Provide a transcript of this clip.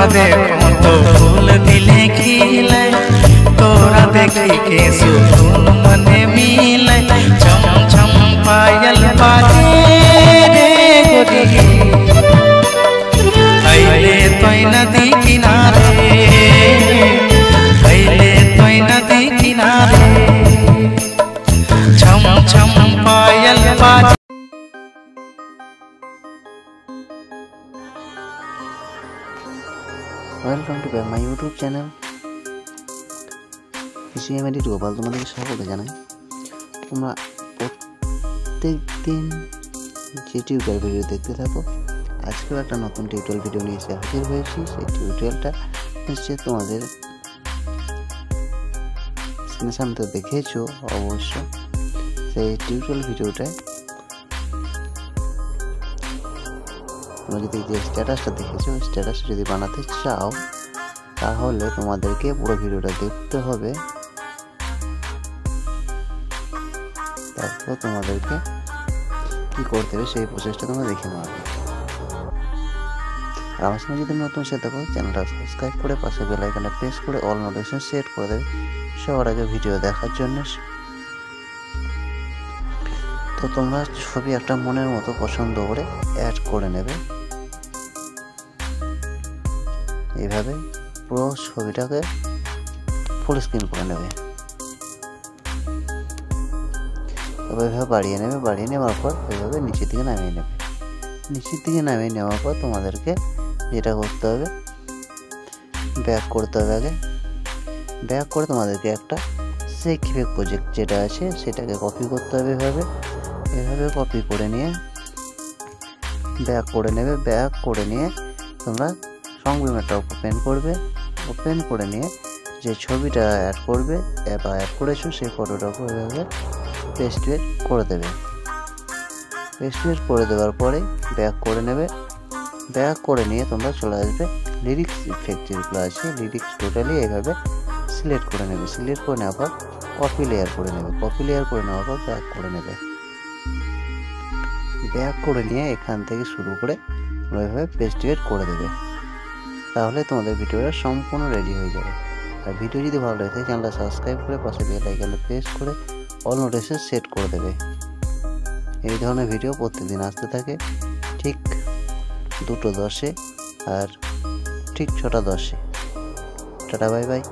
तोरा देखो तो फूल दिले खिले तोरा देखी के सुकून मने मिले छम छम पायल बाजे रे गोरी अइले तोय नदी किनारे अइले तोय नदी किनारे छम छम पायल बाजे। Welcome to my YouTube channel Krishi Gopal তোমাদেরকে স্বাগত জানাই। তোমরা প্রত্যেক দিন যে টিউটোরিয়াল ভিডিও দেখতে থাকো, আজকেও একটা নতুন টিউটোরিয়াল ভিডিও নিয়ে এসে হাজির হয়েছি। সেই টিউটোরিয়ালটা নিশ্চয়ই তোমাদের স্ক্রিনের সামনে তো দেখেছো অবশ্য। সেই টিউটোরিয়াল ভিডিওটায় তোমরা যদি যে স্ট্যাটাসটা দেখেছো স্ট্যাটাসটা যদি বানাতে চাও তাহলে তোমাদেরকে পুরো ভিডিওটা দেখতে হবে। তারপর তোমাদেরকে কি করতে হবে সেই প্রসেসটা তোমরা দেখে নেওয়া। আর আমার সঙ্গে যদি নতুন সে থাকো চ্যানেলটা সাবস্ক্রাইব করে পাশে বেল আইকনটা প্রেস করে অল নোটিফিকেশন সেট করে দেবে সবার আগে ভিডিও দেখার জন্য। তো তোমরা ছবি একটা মনের মতো পছন্দ করে অ্যাড করে নেবে। এইভাবে পুরো ছবিটাকে ফুল স্ক্রিন করে নেবে। এইভাবে বাড়িয়ে নেবে, বাড়িয়ে নেওয়ার পর এইভাবে নিচের দিকে নামিয়ে নেবে। নিচের দিকে নামিয়ে নেওয়ার পর তোমাদেরকে যেটা করতে হবে ব্যাক করতে হবে। আগে ব্যাক করে তোমাদেরকে একটা সেকিফেক প্রজেক্ট যেটা আছে সেটাকে কপি করতে হবে। এভাবে কপি করে নিয়ে ব্যাক করে নেবে। ব্যাক করে নিয়ে তোমরা সংবিমাটা ওপেন করবে। ওপেন করে নিয়ে যে ছবিটা অ্যাড করবে বা অ্যাড করেছো সেই ফটোটাকে এভাবে পেস্ট করে দেবে। পেস্ট করে দেওয়ার পরে ব্যাক করে নেবে। ব্যাক করে নিয়ে তোমরা চলে আসবে লিরিক্স ইফেক্ট যেগুলো আছে লিরিক্স টোটালি এইভাবে সিলেক্ট করে নেবে। সিলেক্ট করে নেওয়ার পর কপি লেয়ার করে নেবে। কপি লেয়ার করে নেওয়ার পর ব্যাক করে নেবে। ব্যাক করে নিয়ে এখান থেকে শুরু করে ওইভাবে পেস্ট করে দেবে। তাহলে তোমাদের ভিডিওটা সম্পূর্ণ রেডি হয়ে যাবে। আর ভিডিও যদি ভালো লাগে চ্যানেলটা সাবস্ক্রাইব করে পাশে বেল আইকনে প্রেস করে অল নোটিফিকেশন সেট করে দেবে। এই ধরনের ভিডিও প্রতিদিন আসতে থাকে ঠিক 2:10 আর ঠিক 6:10। Tata bye bye.